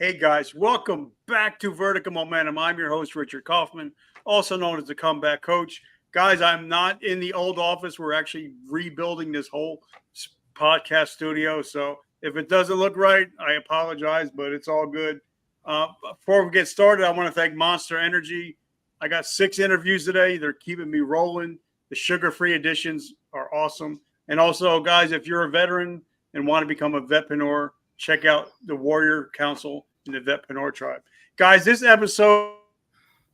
Hey guys, welcome back to Vertical Momentum. I'm your host, Richard Kaufman, also known as the Comeback Coach. Guys, I'm not in the old office. We're actually rebuilding this whole podcast studio. So if it doesn't look right, I apologize, but it's all good. Before we get started, I want to thank Monster Energy. I got 6 interviews today. They're keeping me rolling. The sugar-free editions are awesome. And also, guys, if you're a veteran and want to become a vetpreneur, check out the Warrior Council in the Vetpreneur Tribe. Guys, this episode,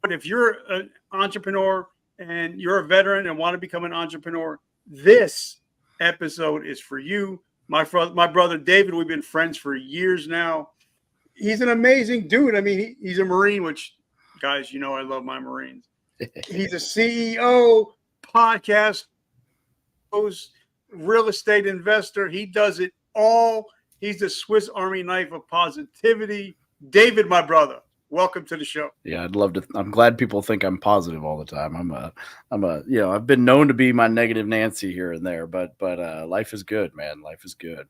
if you're an entrepreneur and you're a veteran and want to become an entrepreneur, this episode is for you. My brother David, we've been friends for years now. He's an amazing dude. I mean, he's a Marine, which, guys, you know I love my Marines. He's a CEO, podcast host, real estate investor. He does it all. He's the Swiss Army knife of positivity. David, my brother, welcome to the show. Yeah, I'd love to. I'm glad people think I'm positive all the time. I've been known to be my negative Nancy here and there, but life is good, man. Life is good.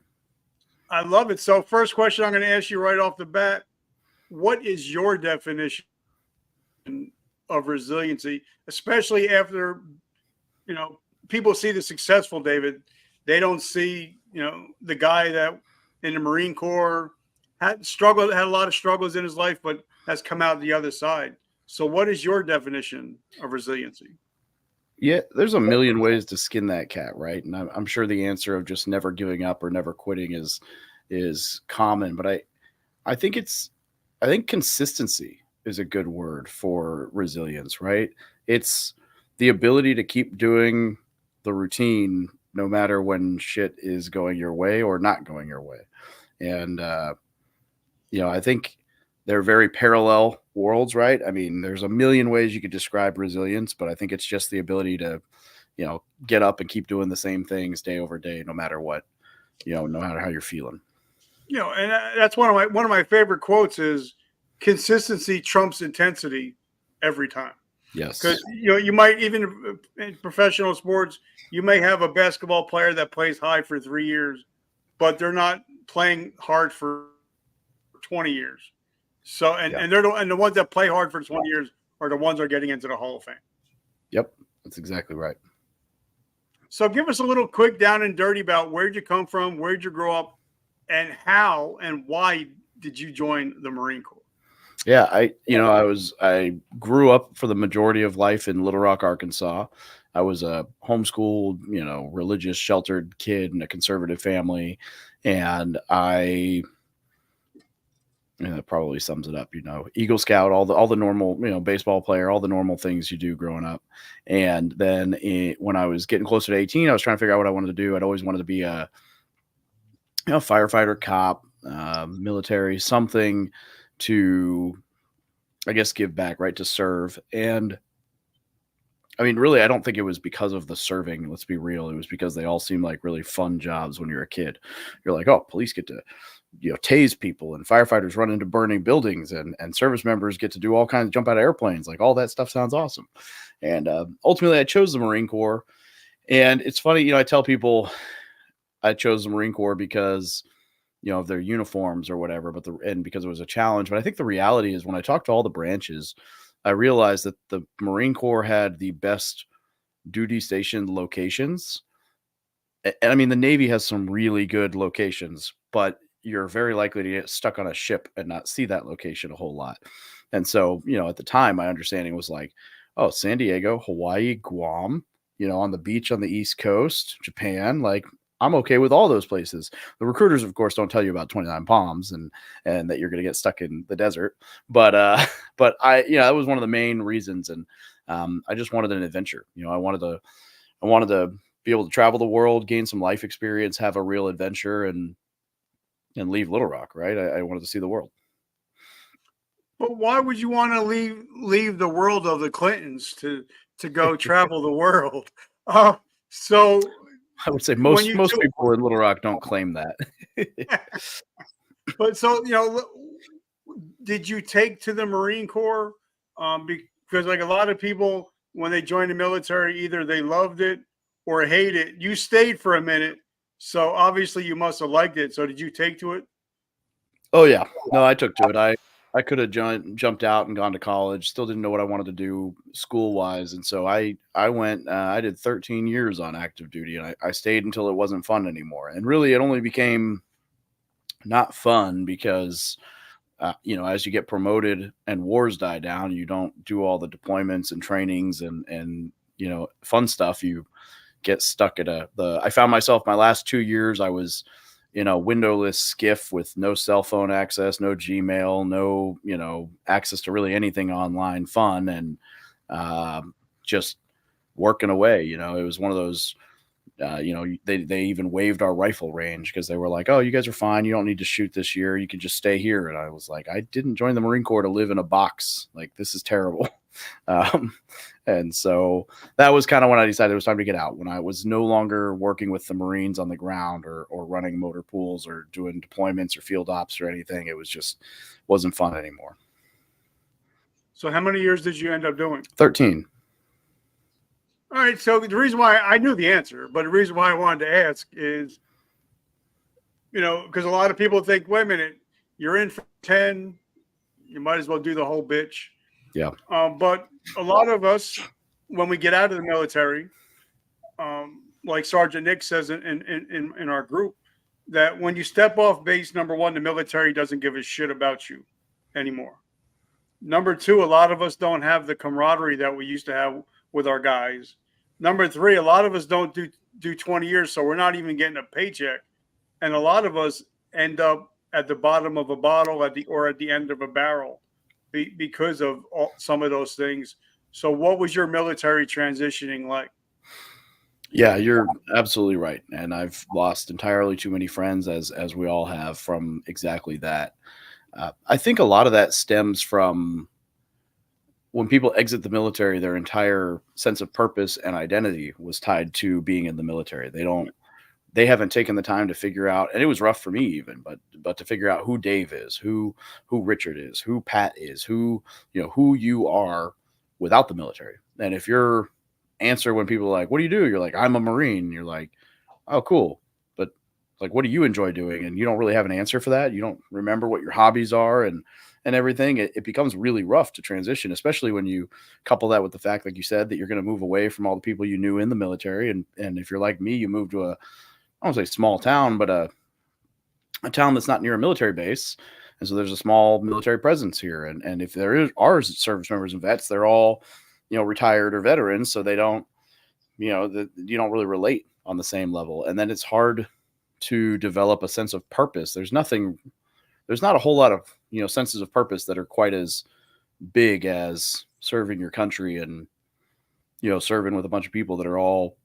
I love it. So first question I'm going to ask you right off the bat, what is your definition of resiliency, especially after, people see the successful David. They don't see, the guy that in the Marine Corps had a lot of struggles in his life, but has come out the other side. So what is your definition of resiliency? Yeah, there's a million ways to skin that cat, right? And I'm sure the answer of just never giving up or never quitting is common, but I think consistency is a good word for resilience, right? It's the ability to keep doing the routine no matter when shit is going your way or not going your way. And I think they're very parallel worlds, right? I mean, there's a million ways you could describe resilience, but I think it's just the ability to, get up and keep doing the same things day over day, no matter what, no matter how you're feeling. And that's one of my favorite quotes is consistency trumps intensity every time. Yes. Because, you might, even in professional sports, you may have a basketball player that plays high for 3 years, but they're not playing hard for 20 years. So, and the ones that play hard for 20 years are the ones that are getting into the Hall of Fame. Yep. That's exactly right. So give us a little quick down and dirty about where'd you come from, where'd you grow up, and how and why did you join the Marine Corps? Yeah, I grew up for the majority of life in Little Rock, Arkansas. I was a homeschooled, religious, sheltered kid in a conservative family. And that probably sums it up, Eagle Scout, all the normal, baseball player, all the normal things you do growing up. And then when I was getting closer to 18, I was trying to figure out what I wanted to do. I'd always wanted to be a firefighter, cop, military, something to, I guess, give back, right? To serve. And I mean, really, I don't think it was because of the serving. Let's be real. It was because they all seemed like really fun jobs when you're a kid. You're like, oh, police get to, tase people, and firefighters run into burning buildings, and service members get to do all kinds of jump out of airplanes. Like, all that stuff sounds awesome. And ultimately, I chose the Marine Corps. And it's funny, I tell people I chose the Marine Corps because of their uniforms or whatever, and because it was a challenge. But I think the reality is, when I talked to all the branches, I realized that the Marine Corps had the best duty station locations. And I mean, the Navy has some really good locations, but you're very likely to get stuck on a ship and not see that location a whole lot. And so, at the time, my understanding was like, oh, San Diego, Hawaii, Guam, on the beach on the East Coast, Japan, like, I'm okay with all those places. The recruiters, of course, don't tell you about 29 Palms and that you're going to get stuck in the desert. But that was one of the main reasons. And I just wanted an adventure. I wanted to be able to travel the world, gain some life experience, have a real adventure, and leave Little Rock. Right. I wanted to see the world. But why would you want to leave the world of the Clintons to go travel the world? So I would say most people in Little Rock don't claim that. But so, did you take to the Marine Corps? Because like a lot of people, when they join the military, either they loved it or hate it. You stayed for a minute, so obviously you must have liked it. So did you take to it? Oh yeah, no, I took to it. I could have jumped out and gone to college. Still didn't know what I wanted to do school wise, and so I went. I did 13 years on active duty, and I stayed until it wasn't fun anymore. And really, it only became not fun because as you get promoted and wars die down, you don't do all the deployments and trainings and fun stuff. You get stuck at I found myself my last 2 years. I was in a windowless skiff with no cell phone access, no Gmail, no, access to really anything online fun. And just working away, it was one of those, they even waived our rifle range because they were like, oh, you guys are fine. You don't need to shoot this year. You can just stay here. And I was like, I didn't join the Marine Corps to live in a box. Like, this is terrible. Um, and so that was kind of when I decided it was time to get out, when I was no longer working with the Marines on the ground or running motor pools or doing deployments or field ops or anything. It was just wasn't fun anymore. So how many years did you end up doing? 13. All right. So the reason why I knew the answer, but the reason why I wanted to ask is, because a lot of people think, wait a minute, you're in for 10, you might as well do the whole bitch. Yeah. But a lot of us, when we get out of the military, like Sergeant Nick says in our group, that when you step off base, number one, the military doesn't give a shit about you anymore. Number two, a lot of us don't have the camaraderie that we used to have with our guys. Number three, a lot of us don't do 20 years, so we're not even getting a paycheck. And a lot of us end up at the bottom of a bottle at the end of a barrel because of some of those things. So what was your military transitioning like? Yeah, you're absolutely right. And I've lost entirely too many friends, as we all have, from exactly that. I think a lot of that stems from when people exit the military, their entire sense of purpose and identity was tied to being in the military. They haven't taken the time to figure out, and it was rough for me even, but to figure out who Dave is, who Richard is, who Pat is, who you are without the military. And if your answer when people are like, what do you do? You're like, I'm a Marine. You're like, oh, cool. But like, what do you enjoy doing? And you don't really have an answer for that. You don't remember what your hobbies are and everything. It becomes really rough to transition, especially when you couple that with the fact, like you said, that you're going to move away from all the people you knew in the military. And if you're like me, you move to I don't say small town, but a town that's not near a military base. And so there's a small military presence here. And if are service members and vets, they're all, retired or veterans. So they don't, you don't really relate on the same level. And then it's hard to develop a sense of purpose. There's not a whole lot of, senses of purpose that are quite as big as serving your country and, serving with a bunch of people that are all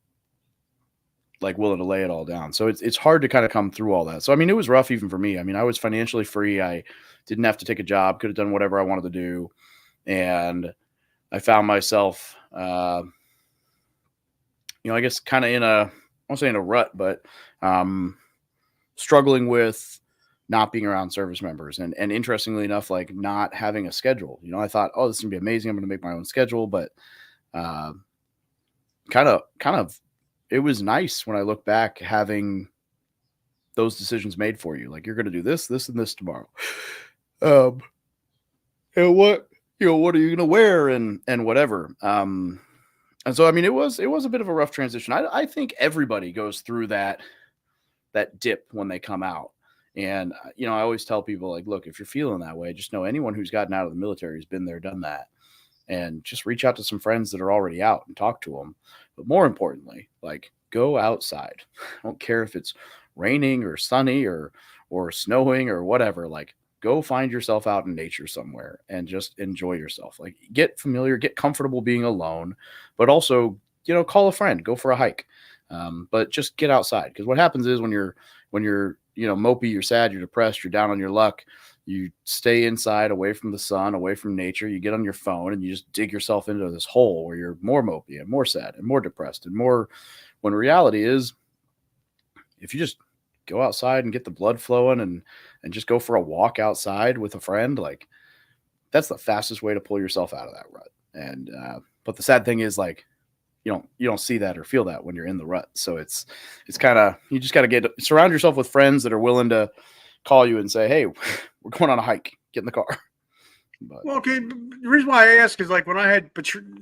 like willing to lay it all down. So it's hard to kind of come through all that. So, I mean, it was rough even for me. I mean, I was financially free. I didn't have to take a job, could have done whatever I wanted to do. And I found myself, I guess kind of I won't say in a rut, but struggling with not being around service members. And interestingly enough, like not having a schedule. I thought, oh, this is gonna be amazing. I'm going to make my own schedule. But kind of, it was nice when I look back having those decisions made for you. Like, you're going to do this, this, and this tomorrow. And what are you going to wear and whatever. And so, I mean, it was a bit of a rough transition. I think everybody goes through that dip when they come out. And, I always tell people, like, look, if you're feeling that way, just know anyone who's gotten out of the military has been there, done that. And just reach out to some friends that are already out and talk to them. But more importantly, like, go outside. I don't care if it's raining or sunny or snowing or whatever. Like, go find yourself out in nature somewhere and just enjoy yourself. Like, get familiar, get comfortable being alone, but also, call a friend, go for a hike. But just get outside. Because what happens is when you're mopey, you're sad, you're depressed, you're down on your luck, you stay inside, away from the sun, away from nature. You get on your phone and you just dig yourself into this hole where you're more mopey and more sad and more depressed and more, when reality is, if you just go outside and get the blood flowing and just go for a walk outside with a friend, like, that's the fastest way to pull yourself out of that rut. And but the sad thing is, like, you don't see that or feel that when you're in the rut. So it's kind of, you just got to surround yourself with friends that are willing to call you and say, "Hey, we're going on a hike. Get in the car." But Well, okay. The reason why I ask is like when I had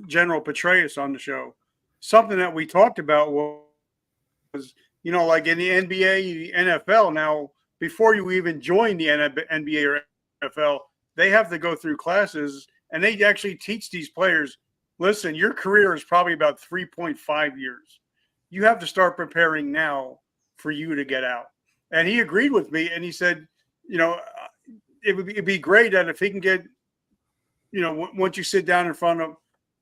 General Petraeus on the show, something that we talked about was, like in the NBA, the NFL now, before you even join the NBA or NFL, they have to go through classes and they actually teach these players, listen, your career is probably about 3.5 years. You have to start preparing now for you to get out. And he agreed with me and he said, you know, it'd be great that if he can get, once you sit down in front of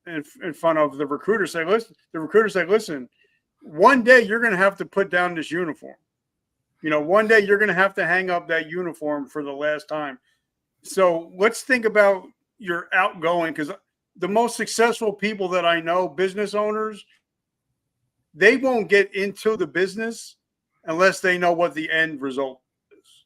the recruiter, say, listen, one day you're going to have to put down this uniform. One day you're going to have to hang up that uniform for the last time. So let's think about your outgoing, because the most successful people that I know, business owners, they won't get into the business unless they know what the end result is.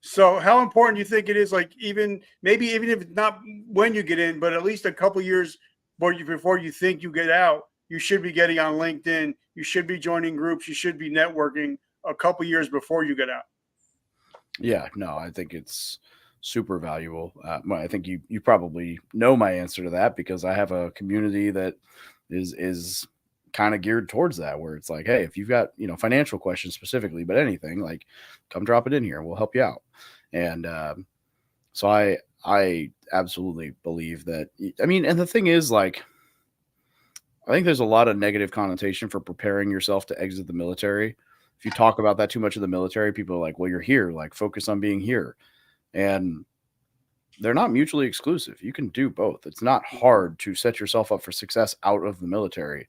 So how important do you think it is, like even if it's not when you get in, but at least a couple years before you think you get out, you should be getting on LinkedIn, you should be joining groups, you should be networking a couple years before you get out? yeah, no, I think it's super valuable. I think you probably know my answer to that because I have a community that is kind of geared towards that, where it's like, hey, if you've got financial questions specifically, but anything, like, come drop it in here and we'll help you out. And so I absolutely believe that. I mean, and the thing is, like, I think there's a lot of negative connotation for preparing yourself to exit the military. If you talk about that too much in the military, people are like, well, you're here, like, focus on being here. And they're not mutually exclusive. You can do both. It's not hard to set yourself up for success out of the military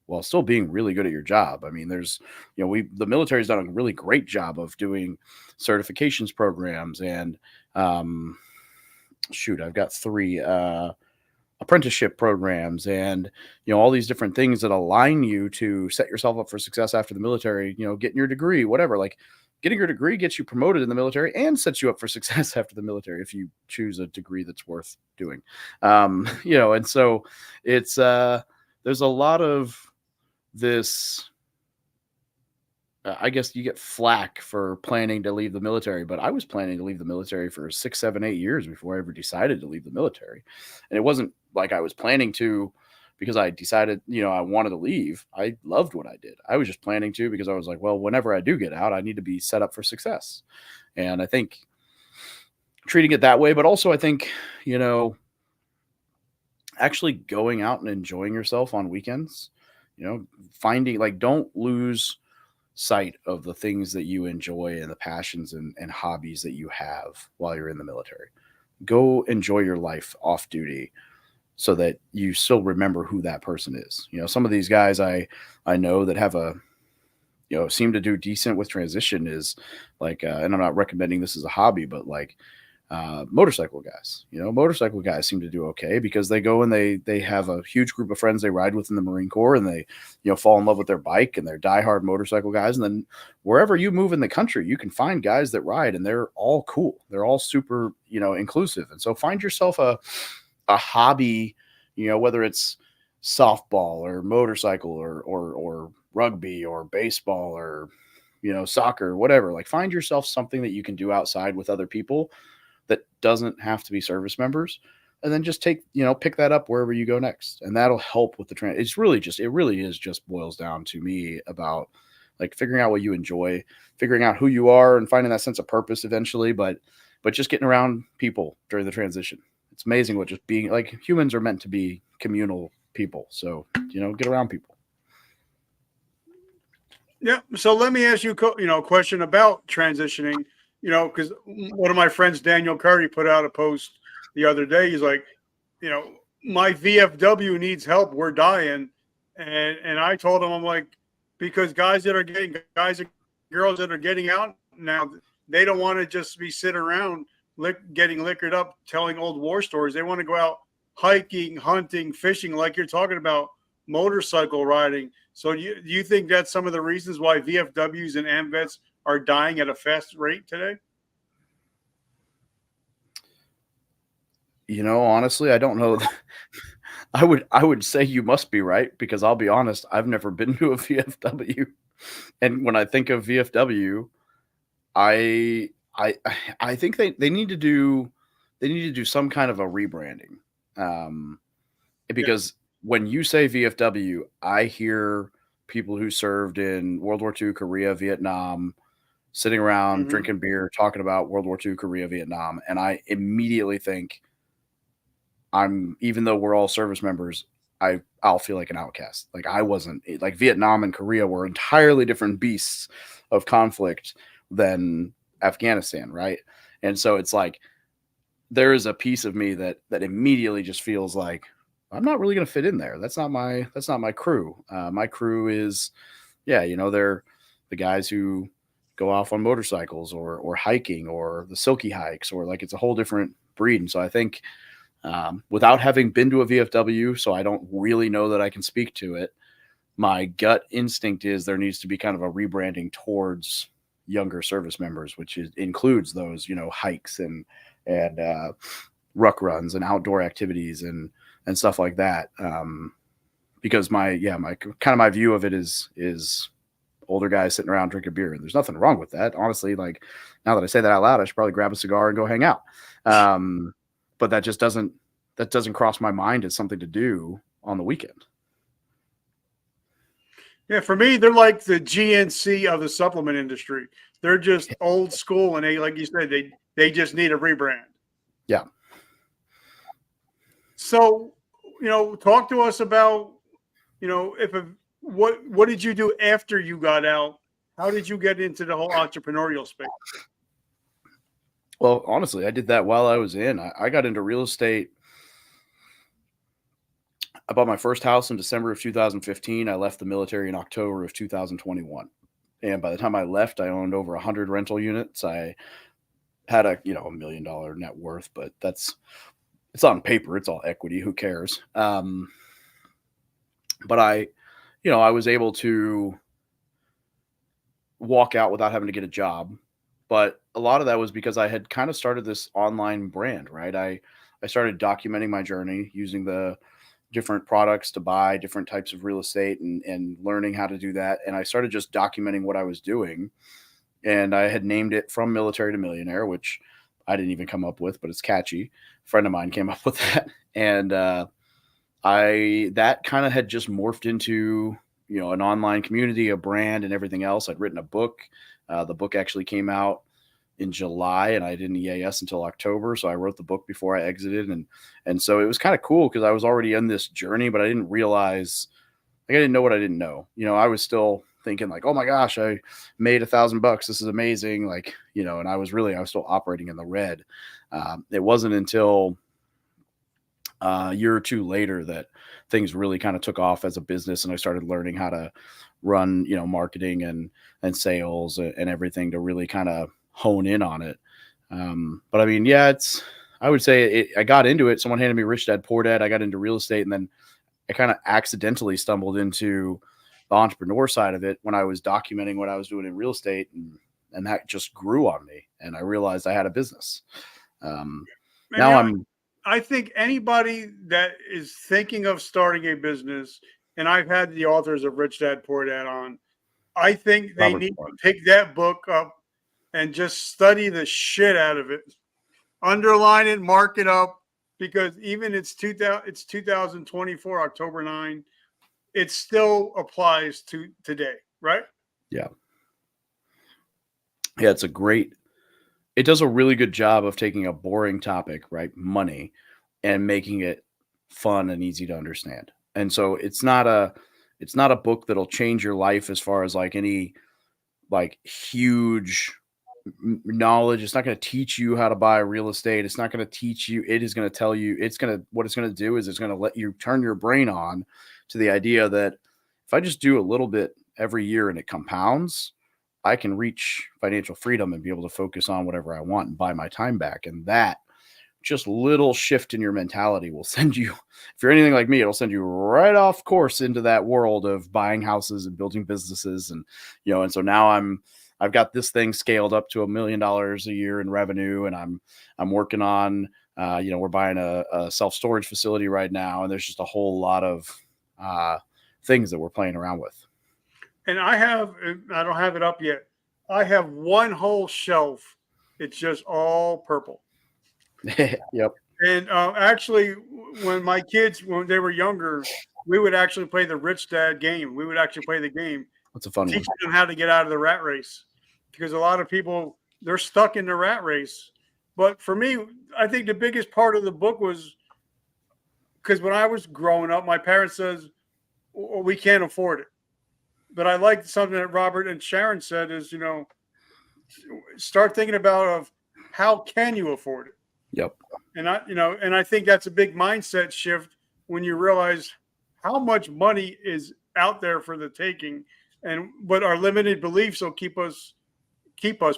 while still being really good at your job. I mean, there's, the military's done a really great job of doing certifications programs and, I've got 3 apprenticeship programs and, all these different things that align you to set yourself up for success after the military, getting your degree, whatever. Like, getting your degree gets you promoted in the military and sets you up for success after the military if you choose a degree that's worth doing. And so it's there's a lot of this. I guess you get flack for planning to leave the military, but I was planning to leave the military for 6, 7, 8 years before I ever decided to leave the military. And it wasn't like I was planning to because I decided, I wanted to leave. I loved what I did. I was just planning to because I was like, well, whenever I do get out, I need to be set up for success. And I think treating it that way, but also I think, actually going out and enjoying yourself on weekends, finding, like, don't lose sight of the things that you enjoy and the passions and hobbies that you have while you're in the military. Go enjoy your life off duty so that you still remember who that person is. Some of these guys I know that have seem to do decent with transition is like, and I'm not recommending this as a hobby, but like, motorcycle guys. Motorcycle guys seem to do okay because they go and they have a huge group of friends they ride with in the Marine Corps, and they fall in love with their bike, and they're diehard motorcycle guys. And then wherever you move in the country, you can find guys that ride, and they're all cool. They're all super inclusive. And so find yourself a hobby, whether it's softball or motorcycle or rugby or baseball or soccer, whatever. Like, find yourself something that you can do outside with other people that doesn't have to be service members, and then just pick that up wherever you go next. And that'll help with the trend. It really is just boils down to me about, like, figuring out what you enjoy, figuring out who you are, and finding that sense of purpose eventually. But just getting around people during the transition. It's amazing what just being, like, humans are meant to be communal people. So, get around people. Yeah. So let me ask you, a question about transitioning. Because one of my friends, Daniel Curry, put out a post the other day. He's like, my VFW needs help. We're dying. And I told him, I'm like, because guys and girls that are getting out now, they don't want to just be sitting around getting liquored up, telling old war stories. They want to go out hiking, hunting, fishing, like you're talking about, motorcycle riding. So do you think that's some of the reasons why VFWs and AMVETs are dying at a fast rate today? Honestly, I don't know. I would say you must be right, because I'll be honest, I've never been to a VFW. And when I think of VFW, I I I think they need to do some kind of a rebranding. Um, Yeah. because when you say VFW, I hear people who served in World War II, Korea, Vietnam, sitting around Hmm. drinking beer, talking about World War II, Korea, Vietnam, and I immediately think even though we're all service members, I'll feel like an outcast. Like I wasn't like Vietnam and Korea were entirely different beasts of conflict than Afghanistan, right? And so it's like there is a piece of me that immediately just feels like I'm not really going to fit in there. That's not my crew. My crew is, yeah, they're the guys who go off on motorcycles or hiking or the silky hikes or like it's a whole different breed. And so I think without having been to a VFW, so I don't really know that I can speak to it. My gut instinct is there needs to be kind of a rebranding towards younger service members, which includes those, hikes and ruck runs and outdoor activities and stuff like that. Because my view of it is older guys sitting around drinking beer, and there's nothing wrong with that. Honestly, like now that I say that out loud, I should probably grab a cigar and go hang out. But that doesn't cross my mind as something to do on the weekend. Yeah, for me, they're like the GNC of the supplement industry. They're just old school, and they, like you said, they just need a rebrand. Yeah. So, talk to us about, if what did you do after you got out? How did you get into the whole entrepreneurial space? Well, honestly, I did that while I was in. I got into real estate. I bought my first house in December of 2015. I left the military in October of 2021. And by the time I left, I owned over 100 rental units. I had $1 million net worth, but it's on paper. It's all equity. Who cares? But I was able to walk out without having to get a job. But a lot of that was because I had kind of started this online brand, right? I started documenting my journey using the different products to buy, different types of real estate and learning how to do that. And I started just documenting what I was doing. And I had named it From Military to Millionaire, which I didn't even come up with, but it's catchy. A friend of mine came up with that. And that kind of had just morphed into, an online community, a brand and everything else. I'd written a book. The book actually came out in July and I didn't EAS until October. So I wrote the book before I exited. And so it was kind of cool because I was already in this journey, but I didn't realize, like, I didn't know what I didn't know. I was still thinking like, oh my gosh, I made $1,000. This is amazing. Like, and I was still operating in the red. It wasn't until a year or two later that things really kind of took off as a business and I started learning how to run, marketing and sales and everything to really kind of hone in on it. But I mean, yeah, I would say I got into it. Someone handed me Rich Dad Poor Dad. I got into real estate and then I kind of accidentally stumbled into the entrepreneur side of it when I was documenting what I was doing in real estate and that just grew on me. And I realized I had a business. Now I think anybody that is thinking of starting a business, and I've had the authors of Rich Dad Poor Dad on, I think they Robert need Warren. to pick that book up and just study the shit out of it, underline it, mark it up, because even it's 2024 October 9, it still applies to today, right? Yeah. Yeah, it does a really good job of taking a boring topic, right? Money, and making it fun and easy to understand. And so it's not a book that'll change your life as far as like any like huge knowledge. It's not going to teach you how to buy real estate. It's not going to teach you. It is going to tell you what it's going to do is it's going to let you turn your brain on to the idea that if I just do a little bit every year and it compounds, I can reach financial freedom and be able to focus on whatever I want and buy my time back. And that just little shift in your mentality will send you, if you're anything like me, it'll send you right off course into that world of buying houses and building businesses. And, and so now I've got this thing scaled up to $1 million a year in revenue. And I'm working on, we're buying a self-storage facility right now. And there's just a whole lot of things that we're playing around with. And I don't have it up yet. I have one whole shelf It's just all purple. Yep. And actually, when my kids, when they were younger, we would actually play the rich dad game. We would actually play the game, That's a fun one. teaching them how to get out of the rat race, because a lot of people, they're stuck in the rat race. But for me, I think the biggest part of the book was because when I was growing up, my parents says, we can't afford it. But I liked something that Robert and Sharon said is, start thinking about of how can you afford it. Yep. And I think that's a big mindset shift when you realize how much money is out there for the taking, and but our limited beliefs will keep us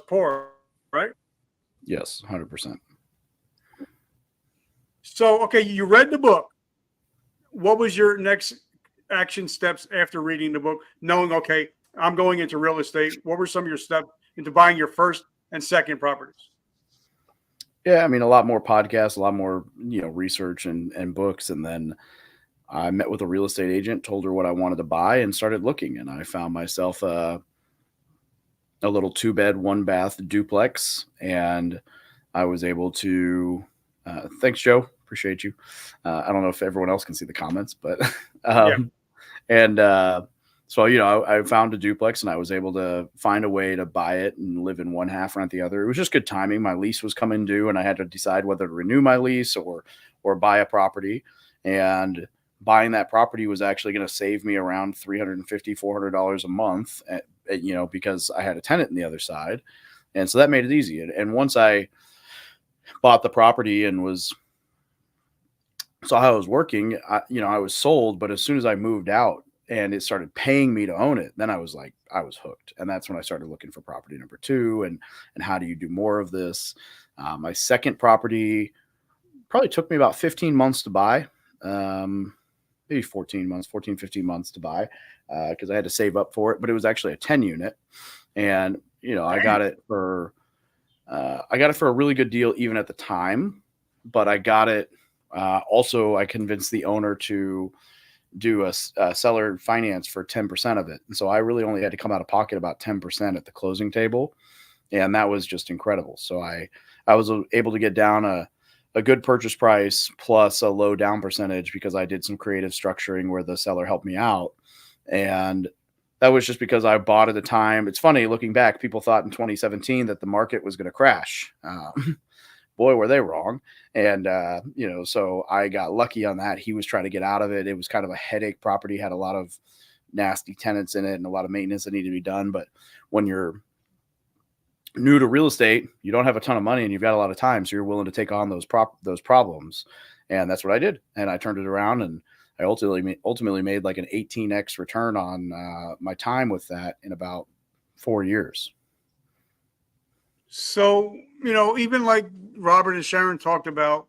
poor, right? Yes, 100%. So, okay, you read the book. What was your next action steps after reading the book, knowing, okay, I'm going into real estate? What were some of your steps into buying your first and second properties? Yeah, I mean, a lot more podcasts, a lot more, research and books. And then I met with a real estate agent, told her what I wanted to buy, and started looking. And I found myself a little 2-bed, 1-bath duplex. And I was able to, thanks, Joe. Appreciate you. I don't know if everyone else can see the comments, but, Yeah. and, so, I found a duplex and I was able to find a way to buy it and live in one half, rent the other. It was just good timing. My lease was coming due and I had to decide whether to renew my lease or buy a property. And buying that property was actually going to save me around $350, $400 a month, because I had a tenant on the other side. And so that made it easy. And once I bought the property and saw how it was working, I was sold. But as soon as I moved out, and it started paying me to own it, then I was hooked. And that's when I started looking for property number 2 and how do you do more of this? My second property probably took me about 15 months to buy, maybe 15 months to buy, because I had to save up for it. But it was actually a 10 unit. And, I got it for a really good deal even at the time. But I got it. Also, I convinced the owner to do a seller finance for 10% of it. And so I really only had to come out of pocket about 10% at the closing table. And that was just incredible. So I was able to get down a good purchase price plus a low down percentage because I did some creative structuring where the seller helped me out. And that was just because I bought at the time. It's funny looking back, people thought in 2017 that the market was going to crash. Boy, were they wrong. And, so I got lucky on that. He was trying to get out of it. It was kind of a headache property, had a lot of nasty tenants in it and a lot of maintenance that needed to be done. But when you're new to real estate, you don't have a ton of money and you've got a lot of time. So you're willing to take on those problems. And that's what I did. And I turned it around and I ultimately made like an 18x return on my time with that in about 4 years. So, even like Robert and Sharon talked about,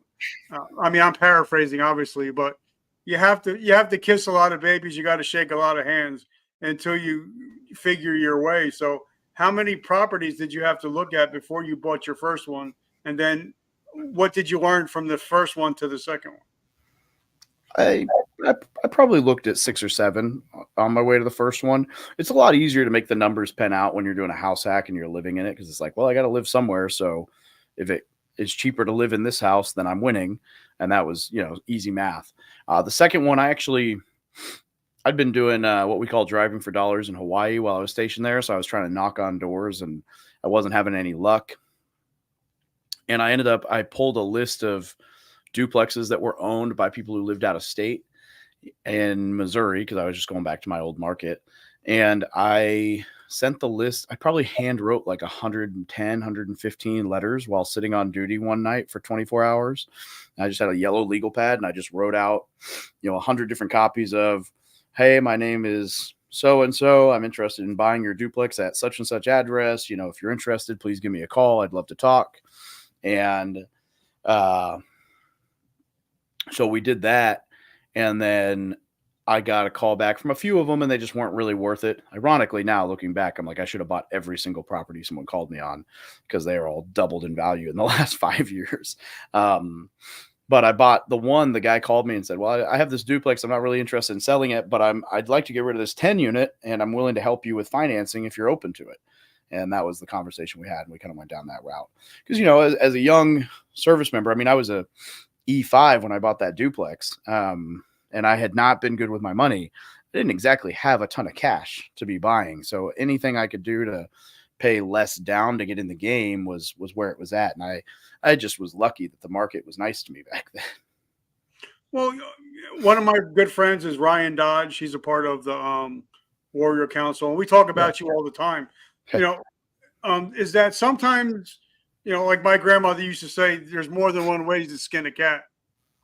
I'm paraphrasing obviously, but you have to kiss a lot of babies. You got to shake a lot of hands until you figure your way. So how many properties did you have to look at before you bought your first one? And then what did you learn from the first one to the second one? I probably looked at 6 or 7 on my way to the first one. It's a lot easier to make the numbers pen out when you're doing a house hack and you're living in it, because it's like, well, I got to live somewhere. So if it is cheaper to live in this house, then I'm winning. And that was, easy math. The second one, I'd been doing what we call driving for dollars in Hawaii while I was stationed there. So I was trying to knock on doors and I wasn't having any luck. And I pulled a list of duplexes that were owned by people who lived out of state in Missouri, because I was just going back to my old market. And I sent the list. I probably hand wrote like 110, 115 letters while sitting on duty one night for 24 hours. I just had a yellow legal pad and I just wrote out, 100 different copies of, hey, my name is so-and-so. I'm interested in buying your duplex at such and such address. If you're interested, please give me a call. I'd love to talk. And, so we did that. And then I got a call back from a few of them and they just weren't really worth it. Ironically, now looking back, I'm like, I should have bought every single property someone called me on because they are all doubled in value in the last 5 years. But I bought the one. The guy called me and said, well, I have this duplex. I'm not really interested in selling it, but I'd like to get rid of this 10 unit and I'm willing to help you with financing if you're open to it. And that was the conversation we had. And we kind of went down that route because, you know, as a young service member, I mean, I was a E5 when I bought that duplex. And I had not been good with my money. I didn't exactly have a ton of cash to be buying. So anything I could do to pay less down to get in the game was where it was at. And I just was lucky that the market was nice to me back then. Well, one of my good friends is Ryan Dodge. He's a part of the Warrior Council, and we talk Yeah. about you all the time. You know, is that sometimes, you know, like my grandmother used to say, there's more than one way to skin a cat.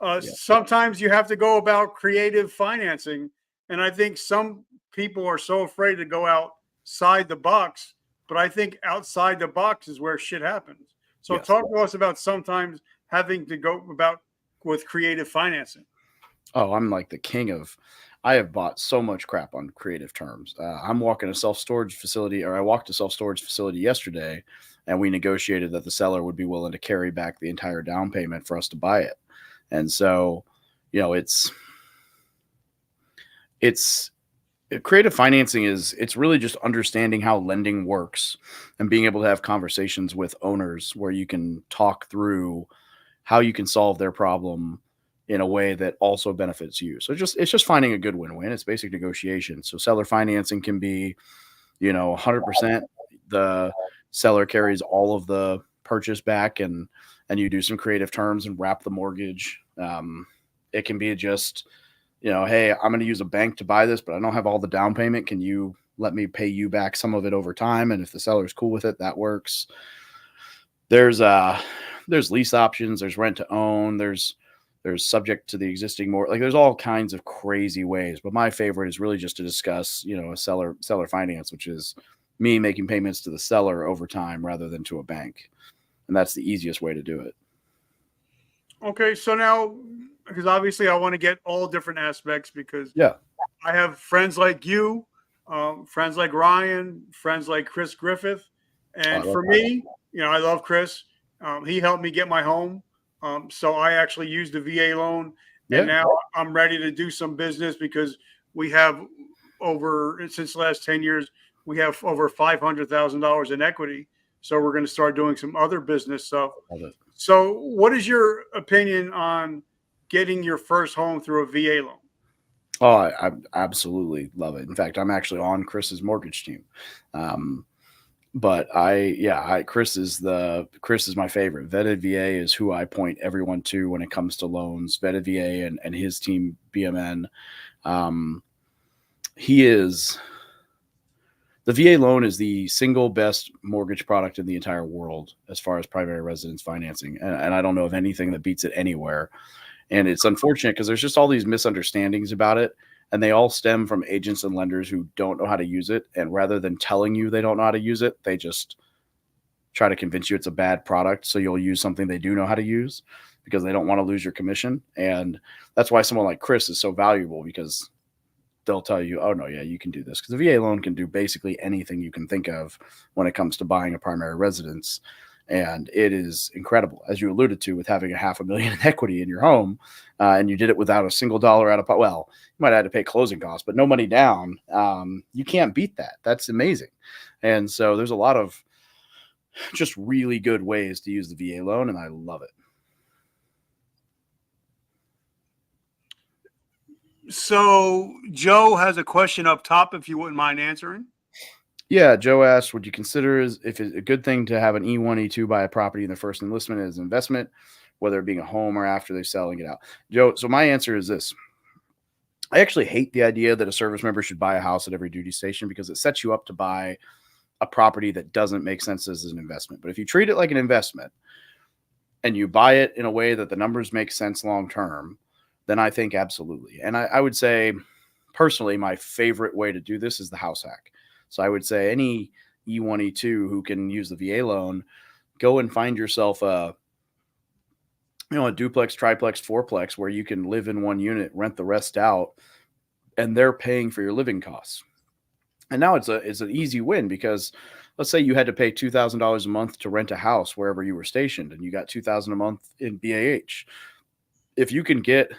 Yeah. Sometimes you have to go about creative financing. And I think some people are so afraid to go outside the box, but I think outside the box is where shit happens. So Yes. talk to us about sometimes having to go about with creative financing. Oh, I'm like the king of. I have bought so much crap on creative terms. I'm walking a self storage facility, or I walked a self storage facility yesterday, and we negotiated that the seller would be willing to carry back the entire down payment for us to buy it. And so, you know, it's creative financing it's really just understanding how lending works and being able to have conversations with owners where you can talk through how you can solve their problem in a way that also benefits you. So it's just finding a good win-win. It's basic negotiation. So seller financing can be, you know, 100% the seller carries all of the purchase back, and you do some creative terms and wrap the mortgage. It can be just, you know, hey, I'm going to use a bank to buy this, but I don't have all the down payment. Can you let me pay you back some of it over time? And if the seller's cool with it, that works. There's lease options, there's rent to own, there's subject to the existing more, like there's all kinds of crazy ways. But my favorite is really just to discuss, you know, a seller finance, which is me making payments to the seller over time rather than to a bank. And that's the easiest way to do it. Okay, so now, because obviously I want to get all different aspects, because Yeah. I have friends like you, friends like Ryan, friends like Chris Griffith. I And love for that. me, you know, I love Chris. He helped me get my home. So I actually used the VA loan. And Yeah. now I'm ready to do some business because we have since the last 10 years, we have over $500,000 in equity. So we're going to start doing some other business stuff. Love it. So, what is your opinion on getting your first home through a VA loan? Oh, I absolutely love it. In fact, I'm actually on Chris's mortgage team. But Chris is my favorite. Vetted VA is who I point everyone to when it comes to loans. Vetted VA and his team BMN. The VA loan is the single best mortgage product in the entire world as far as primary residence financing. And I don't know of anything that beats it anywhere. And it's unfortunate because there's just all these misunderstandings about it. And they all stem from agents and lenders who don't know how to use it. And rather than telling you they don't know how to use it, they just try to convince you it's a bad product. So you'll use something they do know how to use because they don't want to lose your commission. And that's why someone like Chris is so valuable, because they'll tell you, oh, no, yeah, you can do this. Because the VA loan can do basically anything you can think of when it comes to buying a primary residence. And it is incredible, as you alluded to, with having $500,000 in equity in your home, and you did it without a single dollar out of pocket. Well, you might have had to pay closing costs, but no money down. You can't beat that. That's amazing. And so there's a lot of just really good ways to use the VA loan, and I love it. So, Joe has a question up top, if you wouldn't mind answering. Yeah, Joe asked, would you consider if it's a good thing to have an E1, E2 buy a property in the first enlistment as an investment, whether it being a home or after they sell and get out? Joe, so my answer is this. I actually hate the idea that a service member should buy a house at every duty station, because it sets you up to buy a property that doesn't make sense as an investment. But if you treat it like an investment and you buy it in a way that the numbers make sense long term, then I think absolutely. And I would say, personally, my favorite way to do this is the house hack. So I would say any E1, E2 who can use the VA loan, go and find yourself a duplex, triplex, fourplex where you can live in one unit, rent the rest out, and they're paying for your living costs. And now it's an easy win, because let's say you had to pay $2,000 a month to rent a house wherever you were stationed, and you got $2,000 a month in BAH. If you can get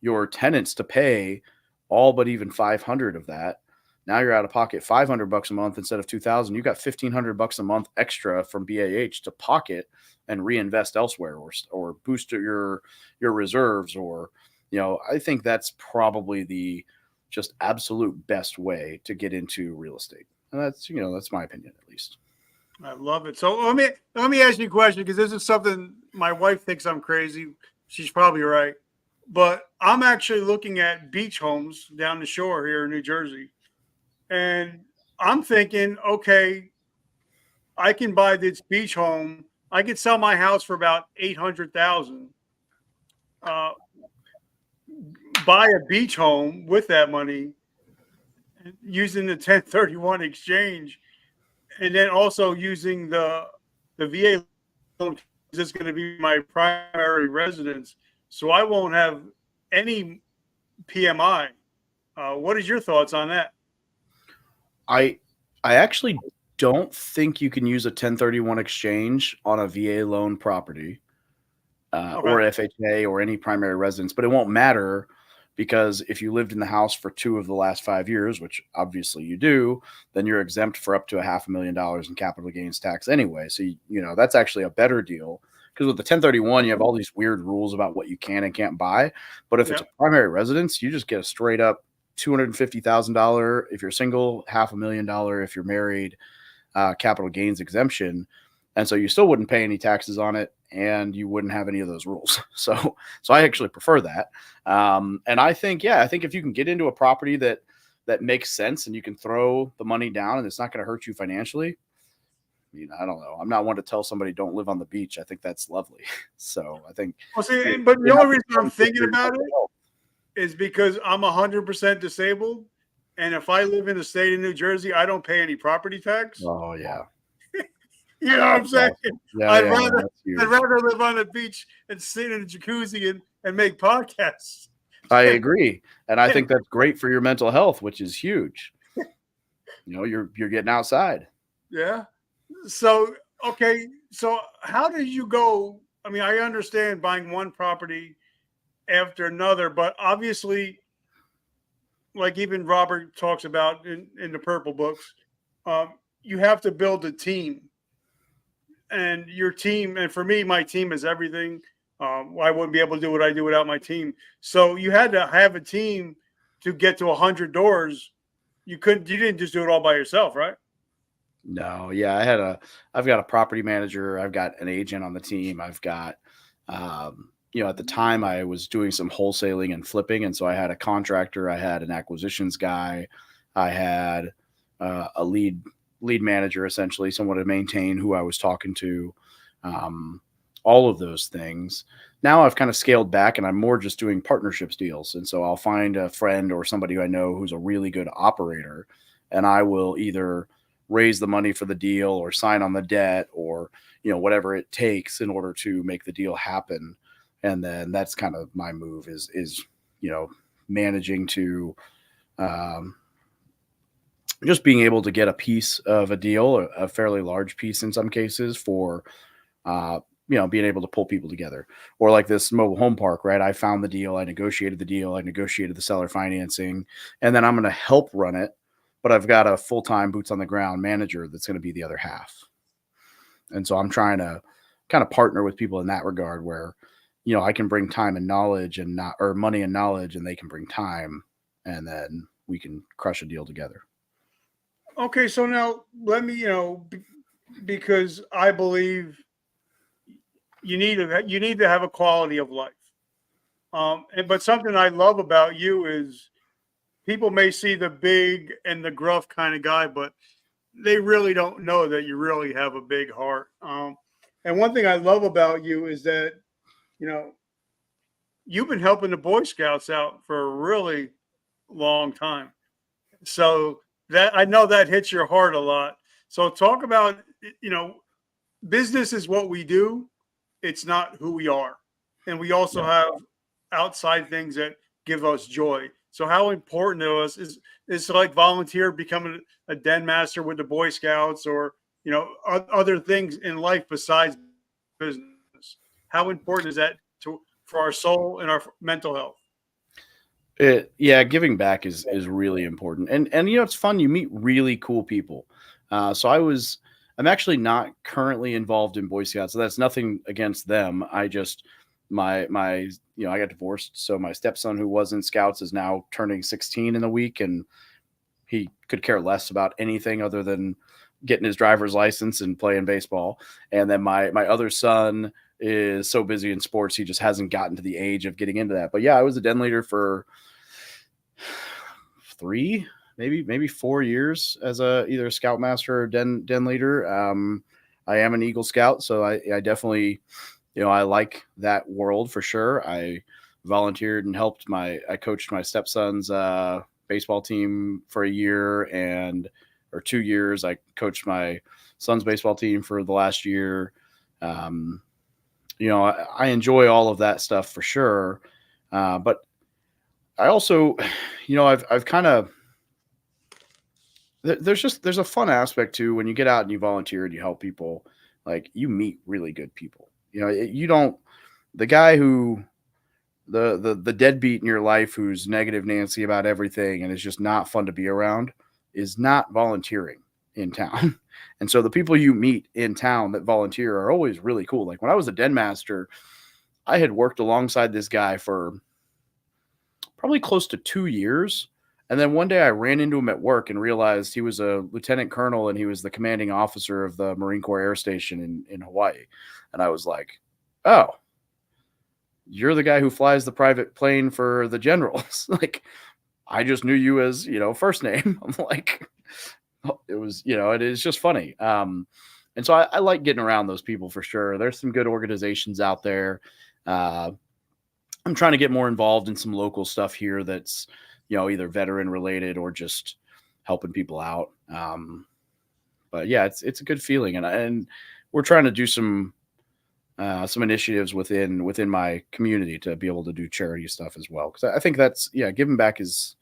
your tenants to pay all but even 500 of that, Now you're out of pocket $500 a month instead of 2,000. You got $1,500 a month extra from BAH to pocket and reinvest elsewhere, or boost your reserves, or I think that's probably the just absolute best way to get into real estate. And that's my opinion, at least. I love it. So let me ask you a question, because this is something my wife thinks I'm crazy. She's probably right, but I'm actually looking at beach homes down the shore here in New Jersey, and I'm thinking, okay, I can buy this beach home. I could sell my house for about 800,000. Uh, buy a beach home with that money using the 1031 exchange, and then also using the VA loan. Is this going to be my primary residence? So I won't have any PMI. What is your thoughts on that? I I actually don't think you can use a 1031 exchange on a VA loan property, Okay. or FHA or any primary residence, but it won't matter because if you lived in the house for 2 of the last 5 years, which obviously you do, then you're exempt for up to a $500,000 in capital gains tax anyway. So, that's actually a better deal, because with the 1031, you have all these weird rules about what you can and can't buy. But if it's Yeah. a primary residence, you just get a straight up $250,000 if you're single, $500,000 if you're married, capital gains exemption. And so you still wouldn't pay any taxes on it, and you wouldn't have any of those rules. So I actually prefer that. And I think if you can get into a property that makes sense and you can throw the money down and it's not going to hurt you financially, I don't know. I'm not one to tell somebody don't live on the beach. I think that's lovely. So I think, Well, see, you but the you have only to reason I'm thinking consider about it is because I'm 100% disabled, and if I live in the state of New Jersey, I don't pay any property tax. Oh yeah, You know what I'm that's saying? awesome. Yeah, I'd yeah, rather that's I'd huge. rather live on the beach and sit in a jacuzzi and make podcasts. I agree, and I think that's great for your mental health, which is huge. You're getting outside. Yeah. So okay. So how did you go? I mean, I understand buying one property after another, but obviously, like even Robert talks about in the Purple books, you have to build a team, and your team. And for me, my team is everything. I wouldn't be able to do what I do without my team. So you had to have a team to get to 100 doors. You couldn't. You didn't just do it all by yourself, right? No, yeah, I've got a property manager, I've got an agent on the team, I've got, at the time I was doing some wholesaling and flipping, and so I had a contractor, I had an acquisitions guy, I had a lead manager, essentially someone to maintain who I was talking to, um, all of those things. Now I've kind of scaled back, and I'm more just doing partnerships deals, and so I'll find a friend or somebody who I know who's a really good operator, and I will either raise the money for the deal or sign on the debt, or whatever it takes in order to make the deal happen. And then that's kind of my move, is managing to, um, just being able to get a piece of a deal, a fairly large piece in some cases, for being able to pull people together. Or like this mobile home park, right? I found the deal, I negotiated the deal, I negotiated the seller financing, and then I'm going to help run it, but I've got a full-time boots on the ground manager that's going to be the other half. And so I'm trying to kind of partner with people in that regard, where I can bring time and knowledge, and not, or money and knowledge, and they can bring time, and then we can crush a deal together. Okay, so now let me, because I believe you need to have a quality of life. But something I love about you is people may see the big and the gruff kind of guy, but they really don't know that you really have a big heart. And one thing I love about you is that you know you've been helping the Boy Scouts out for a really long time. So that I know that hits your heart a lot. So talk about you know business is what we do. It's not who we are. And we also Yeah. have outside things that give us joy. So how important to us is to like volunteer, becoming a den master with the Boy Scouts, or other things in life besides business. How important is that to for our soul and our mental health? Giving back is really important, and it's fun. You meet really cool people. So I'm actually not currently involved in Boy Scouts, so that's nothing against them. I just my I got divorced, so my stepson who was in Scouts is now turning 16 in a week, and he could care less about anything other than getting his driver's license and playing baseball. And then my other son is so busy in sports, he just hasn't gotten to the age of getting into that. But yeah, I was a den leader for 3, maybe 4 years as either a scoutmaster or den leader. I am an Eagle Scout, so I definitely, I like that world for sure. I volunteered and I coached my stepson's baseball team for a year or 2 years. I coached my son's baseball team for the last year. I enjoy all of that stuff for sure. But I also, I've kind of, there's a fun aspect to when you get out and you volunteer and you help people, like you meet really good people. You don't, the guy who, the deadbeat in your life who's negative Nancy about everything and is just not fun to be around is not volunteering in town. And so the people you meet in town that volunteer are always really cool. Like when I was a den master, I had worked alongside this guy for probably close to 2 years. And then one day I ran into him at work and realized he was a lieutenant colonel and he was the commanding officer of the Marine Corps Air Station in Hawaii. And I was like, oh, you're the guy who flies the private plane for the generals. Like, I just knew you as, first name. I'm like, it was, it is just funny. And so I like getting around those people for sure. There's some good organizations out there. I'm trying to get more involved in some local stuff here that's, either veteran related or just helping people out. But yeah, it's a good feeling. And we're trying to do some initiatives within my community to be able to do charity stuff as well. Cause I think that's, giving back it's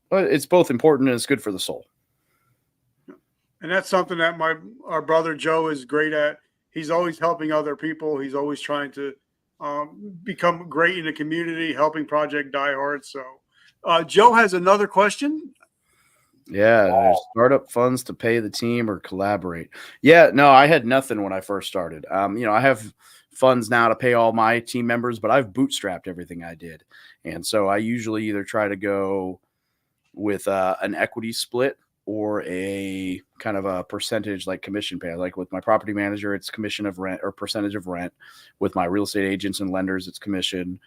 both important and it's good for the soul. And that's something that our brother Joe is great at. He's always helping other people. He's always trying to become great in the community, helping Project Die Hard. So Joe has another question. Yeah, there's startup funds to pay the team or collaborate. Yeah, no, I had nothing when I first started. I have funds now to pay all my team members, but I've bootstrapped everything I did. And so I usually either try to go with an equity split or a kind of a percentage like commission pay. Like with my property manager, it's commission of rent or percentage of rent. With my real estate agents and lenders, it's commission.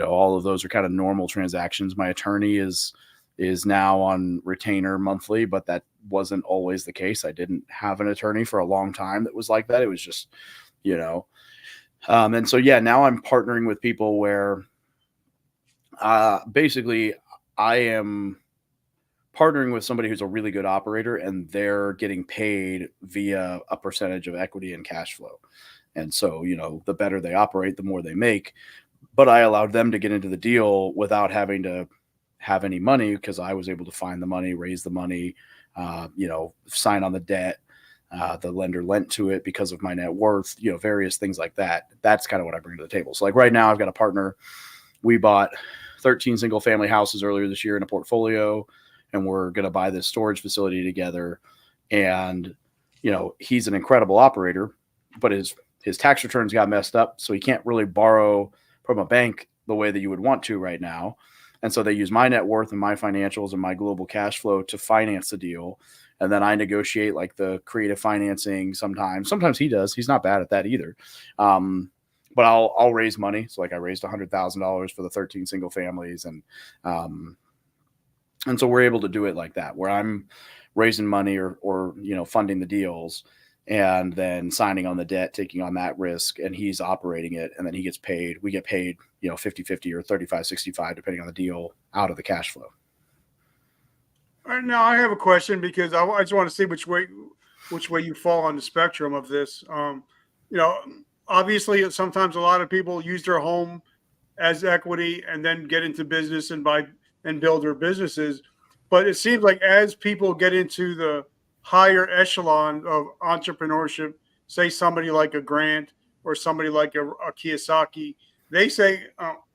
All of those are kind of normal transactions. My attorney is now on retainer monthly, but that wasn't always the case. I didn't have an attorney for a long time that was like that. It was just, and so, yeah, now I'm partnering with people where basically I am partnering with somebody who's a really good operator and they're getting paid via a percentage of equity and cash flow. And so, the better they operate, the more they make. But I allowed them to get into the deal without having to have any money because I was able to find the money, raise the money, sign on the debt. The lender lent to it because of my net worth, various things like that. That's kind of what I bring to the table. So like right now I've got a partner. We bought 13 single family houses earlier this year in a portfolio, and we're going to buy this storage facility together. And, he's an incredible operator, but his tax returns got messed up. So he can't really borrow from a bank the way that you would want to right now. And so they use my net worth and my financials and my global cash flow to finance the deal. And then I negotiate like the creative financing sometimes. Sometimes he does. He's not bad at that either. But I'll raise money. So like I raised $100,000 for the 13 single families. And so we're able to do it like that, where I'm raising money or funding the deals and then signing on the debt, taking on that risk, and he's operating it. And then he gets paid. We get paid, 50-50 or 35-65, depending on the deal, out of the cash flow. All right, now I have a question because I just want to see which way you fall on the spectrum of this. Obviously sometimes a lot of people use their home as equity and then get into business and buy and build their businesses. But it seems like as people get into the higher echelon of entrepreneurship, say somebody like a Grant or somebody like a Kiyosaki, they say,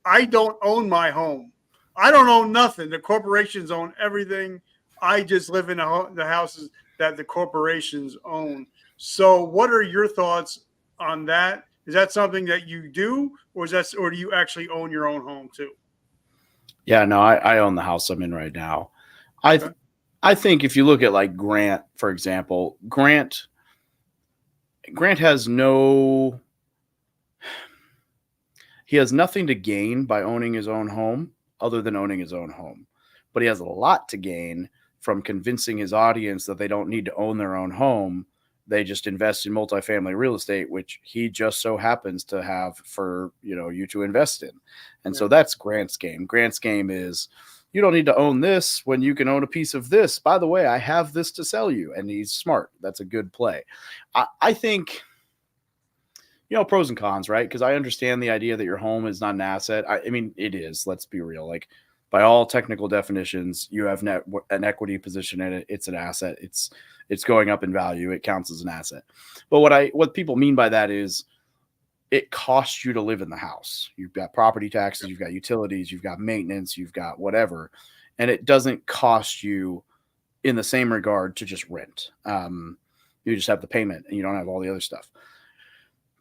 I don't own my home. I don't own nothing. The corporations own everything. I just live in the houses that the corporations own. So, what are your thoughts on that? Is that something that you do, or do you actually own your own home too? Yeah, no, I own the house I'm in right now. I Okay. I think if you look at like Grant, for example, Grant has no he has nothing to gain by owning his own home other than owning his own home. But he has a lot to gain from convincing his audience that they don't need to own their own home. They just invest in multifamily real estate, which he just so happens to have for, you to invest in. And Yeah. so that's Grant's game. Grant's game is you don't need to own this when you can own a piece of this. By the way, I have this to sell you. And he's smart. That's a good play. I think pros and cons, right? Because I understand the idea that your home is not an asset. I mean, it is. Let's be real. Like by all technical definitions, you have an equity position in it. It's an asset. It's going up in value. It counts as an asset. But what people mean by that is it costs you to live in the house. You've got property taxes, you've got utilities, you've got maintenance, you've got whatever, and it doesn't cost you in the same regard to just rent. You just have the payment, and you don't have all the other stuff.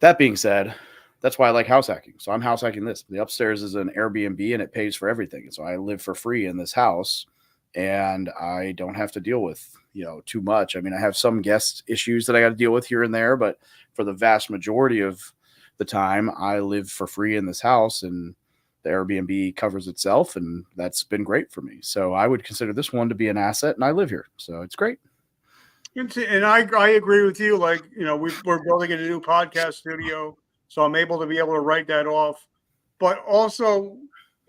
That being said, that's why I like house hacking. So I'm house hacking this. The upstairs is an Airbnb and it pays for everything. So I live for free in this house and I don't have to deal with, too much. I mean, I have some guest issues that I got to deal with here and there, but for the vast majority of the time, I live for free in this house and the Airbnb covers itself. And that's been great for me. So I would consider this one to be an asset and I live here. So it's great. And I agree with you. Like, we're building a new podcast studio, so I'm able to write that off. But also,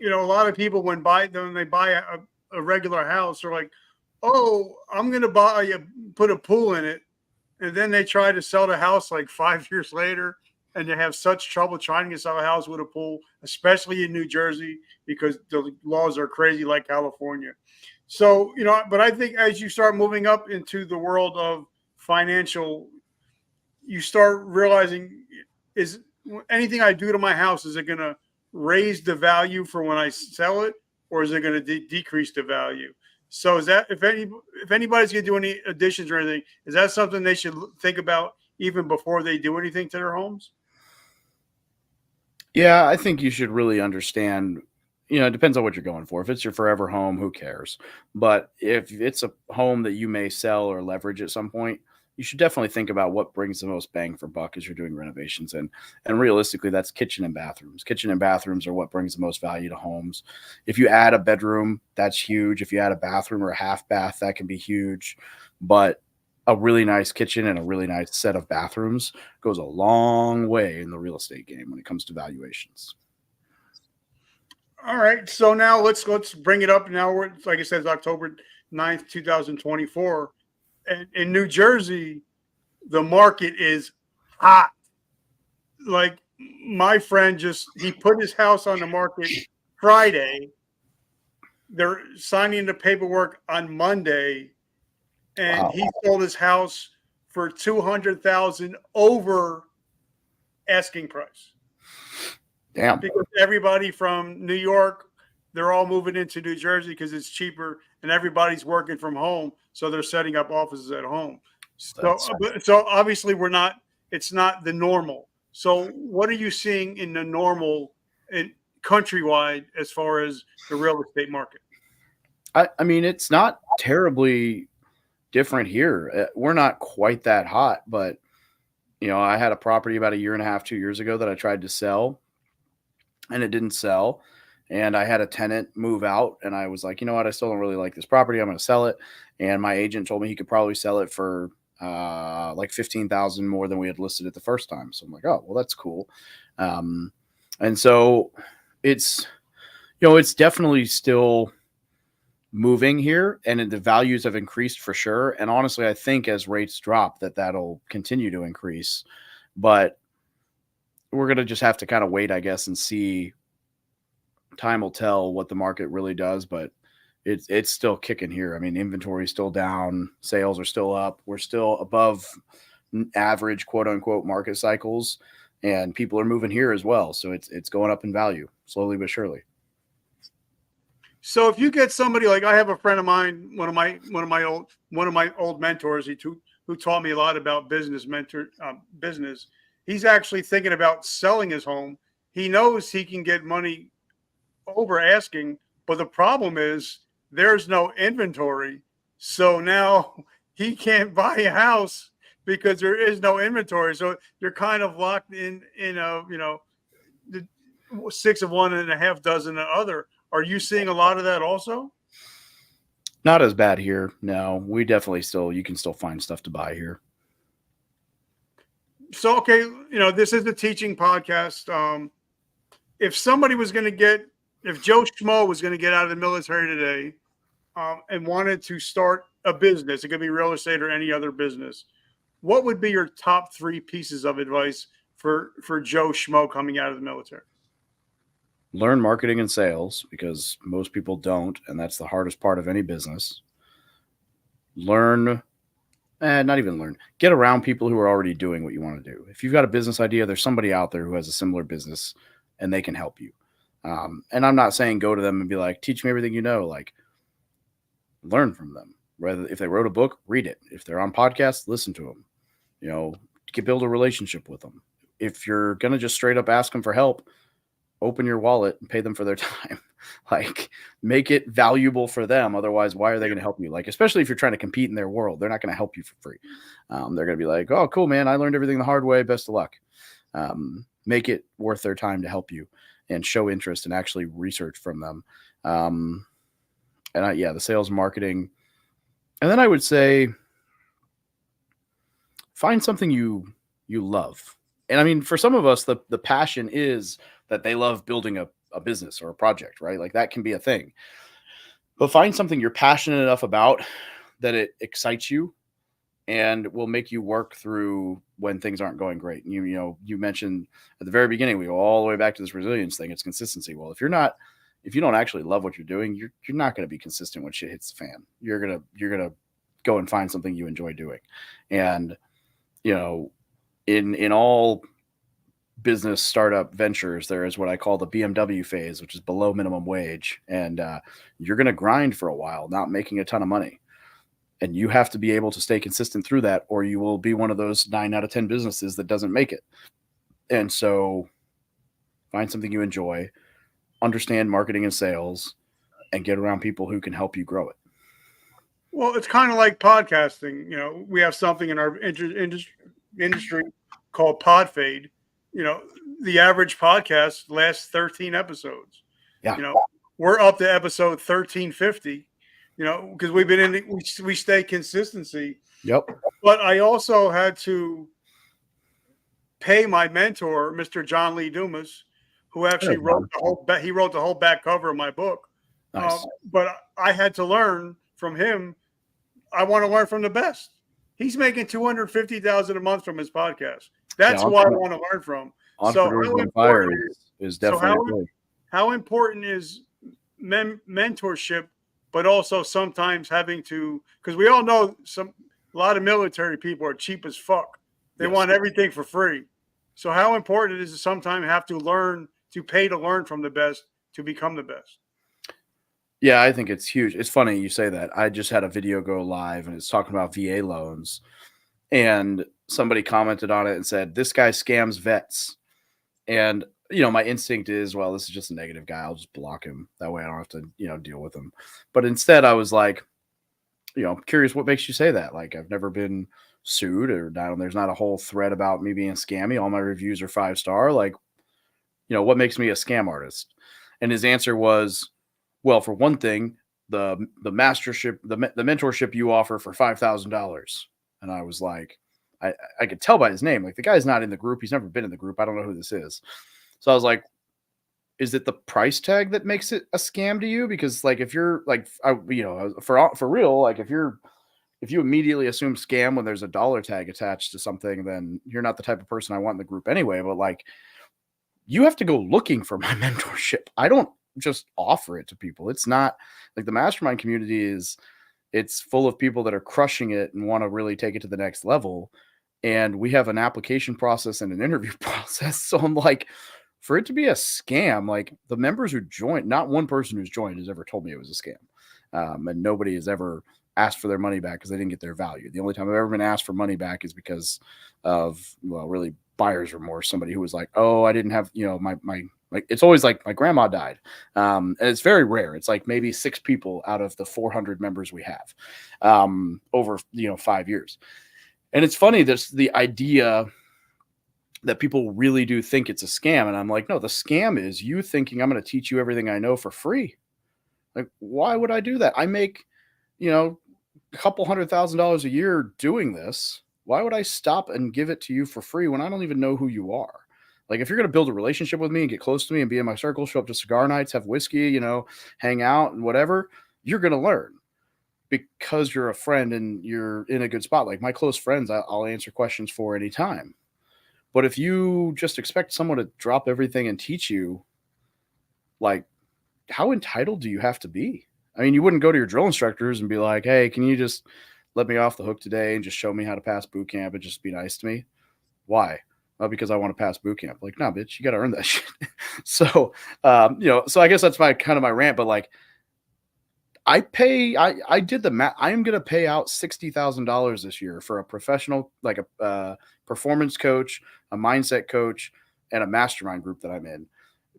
a lot of people when they buy a regular house, they're like, "Oh, I'm going to put a pool in it," and then they try to sell the house like 5 years later, and they have such trouble trying to sell a house with a pool, especially in New Jersey because the laws are crazy like California. So, but I think as you start moving up into the world of financial, you start realizing is anything I do to my house, is it going to raise the value for when I sell it, or is it going to decrease the value? So is that, if anybody's going to do any additions or anything, is that something they should think about even before they do anything to their homes? Yeah, I think you should really understand. It depends on what you're going for. If it's your forever home, who cares? But if it's a home that you may sell or leverage at some point, you should definitely think about what brings the most bang for buck as you're doing renovations. And realistically, that's kitchen and bathrooms. Kitchen and bathrooms are what brings the most value to homes. If you add a bedroom, that's huge. If you add a bathroom or a half bath, that can be huge. But a really nice kitchen and a really nice set of bathrooms goes a long way in the real estate game when it comes to valuations. All right. So now let's bring it up. Now we're, like I said, it's October 9th, 2024. And in New Jersey, the market is hot. Like my friend he put his house on the market Friday. They're signing the paperwork on Monday, and Wow. he sold his house for 200,000 over asking price. Damn. Because everybody from New York, they're all moving into New Jersey because it's cheaper, and everybody's working from home, so they're setting up offices at home. So obviously it's not the normal. So what are you seeing in the normal in countrywide as far as the real estate market? I mean, it's not terribly different here. We're not quite that hot, but I had a property about a year and a half, 2 years ago that I tried to sell and it didn't sell. And I had a tenant move out and I was like, you know what? I still don't really like this property. I'm going to sell it. And my agent told me he could probably sell it for like 15,000 more than we had listed it the first time. So I'm like, oh, well, that's cool. And so it's definitely still moving here and the values have increased for sure. And honestly, I think as rates drop that'll continue to increase, but we're going to just have to kind of wait, I guess, and see. Time will tell what the market really does, but it's still kicking here. I mean, inventory is still down. Sales are still up. We're still above average quote unquote market cycles and people are moving here as well. So it's going up in value slowly but surely. So if you get somebody like I have a friend of mine, one of my old mentors, who taught me a lot about business. He's actually thinking about selling his home. He knows he can get money over asking, but the problem is there's no inventory. So now he can't buy a house because there is no inventory. So you're kind of locked in a the six of one and a half dozen of the other. Are you seeing a lot of that also? Not as bad here. No, we definitely you can still find stuff to buy here. So okay, this is the teaching podcast. If somebody was going to if Joe Schmo was going to get out of the military today, and wanted to start a business, it could be real estate or any other business, what would be your top 3 pieces of advice for Joe Schmo coming out of the military? Learn marketing and sales, because most people don't, and that's the hardest part of any business. Not even learn. Get around people who are already doing what you want to do. If you've got a business idea, there's somebody out there who has a similar business, and they can help you. And I'm not saying go to them and be like, teach me everything you know. Like, learn from them. Whether if they wrote a book, read it. If they're on podcasts, listen to them. Build a relationship with them. If you're gonna just straight up ask them for help, open your wallet and pay them for their time. Like, make it valuable for them. Otherwise, why are they going to help you? Like, especially if you're trying to compete in their world, they're not going to help you for free. They're going to be like, oh, cool, man, I learned everything the hard way. Best of luck. Make it worth their time to help you and show interest and actually research from them. The sales, marketing. And then I would say, find something you love. And I mean, for some of us, the passion is that they love building a business or a project, right? Like, that can be a thing. But find something you're passionate enough about that it excites you and will make you work through when things aren't going great. You mentioned at the very beginning, we go all the way back to this resilience thing. It's consistency. Well, if you don't actually love what you're doing, you're not going to be consistent when shit hits the fan. You're gonna go and find something you enjoy doing. And in all business startup ventures, there is what I call the BMW phase, which is below minimum wage. And you're going to grind for a while, not making a ton of money. And you have to be able to stay consistent through that, or you will be one of those 9 out of 10 businesses that doesn't make it. And so find something you enjoy, understand marketing and sales, and get around people who can help you grow it. Well, it's kind of like podcasting. We have something in our industry called pod fade. The average podcast lasts 13 episodes. Yeah. We're up to episode 1350, because we've been we stay consistency. Yep. But I also had to pay my mentor, Mr. John Lee Dumas, who actually wrote the whole back cover of my book. Nice. But I had to learn from him. I want to learn from the best. He's making $250,000 a month from his podcast. That's who I want to learn from. Entrepreneurs on Fire is definitely how important is mentorship, but also sometimes having to, because we all know a lot of military people are cheap as fuck. They want everything for free. So how important it is to sometimes have to pay to learn from the best to become the best. Yeah, I think it's huge. It's funny you say that. I just had a video go live and it's talking about VA loans, and somebody commented on it and said, this guy scams vets. And, my instinct is, well, this is just a negative guy. I'll just block him. That way I don't have to, deal with him. But instead I was like, curious what makes you say that? Like, I've never been sued or down. There's not a whole thread about me being scammy. All my reviews are 5-star. Like, what makes me a scam artist? And his answer was, well, for one thing, the mastership, the mentorship you offer for $5,000. And I was like, I could tell by his name, like, the guy's not in the group. He's never been in the group. I don't know who this is. So I was like, is it the price tag that makes it a scam to you? Because, like, if you're like, for real, like, if you immediately assume scam when there's a dollar tag attached to something, then you're not the type of person I want in the group anyway. But, like, you have to go looking for my mentorship. I don't just offer it to people. It's not like the mastermind community it's full of people that are crushing it and want to really take it to the next level. And we have an application process and an interview process. So I'm like, for it to be a scam, like the members who joined, not one person who's joined has ever told me it was a scam. And nobody has ever asked for their money back because they didn't get their value. The only time I've ever been asked for money back is because of, well, really buyer's remorse. Somebody who was like, oh, I didn't have, my like, it's always like my grandma died. And it's very rare. It's like maybe 6 people out of the 400 members we have over, 5 years. And it's funny, this the idea that people really do think it's a scam. And I'm like, no, the scam is you thinking I'm going to teach you everything I know for free. Like, why would I do that? I make, a couple $100,000 a year doing this. Why would I stop and give it to you for free when I don't even know who you are? Like, if you're going to build a relationship with me and get close to me and be in my circle, show up to cigar nights, have whiskey, hang out and whatever, you're going to learn because you're a friend and you're in a good spot. Like my close friends, I'll answer questions for anytime. But if you just expect someone to drop everything and teach you, like, how entitled do you have to be? I mean, you wouldn't go to your drill instructors and be like, hey, can you just let me off the hook today and just show me how to pass boot camp and just be nice to me? Why? Well, because I want to pass boot camp. Like, nah, bitch, you got to earn that shit. So, so I guess that's my rant, but like, I did the math. I am going to pay out $60,000 this year for a professional, like a performance coach, a mindset coach, and a mastermind group that I'm in,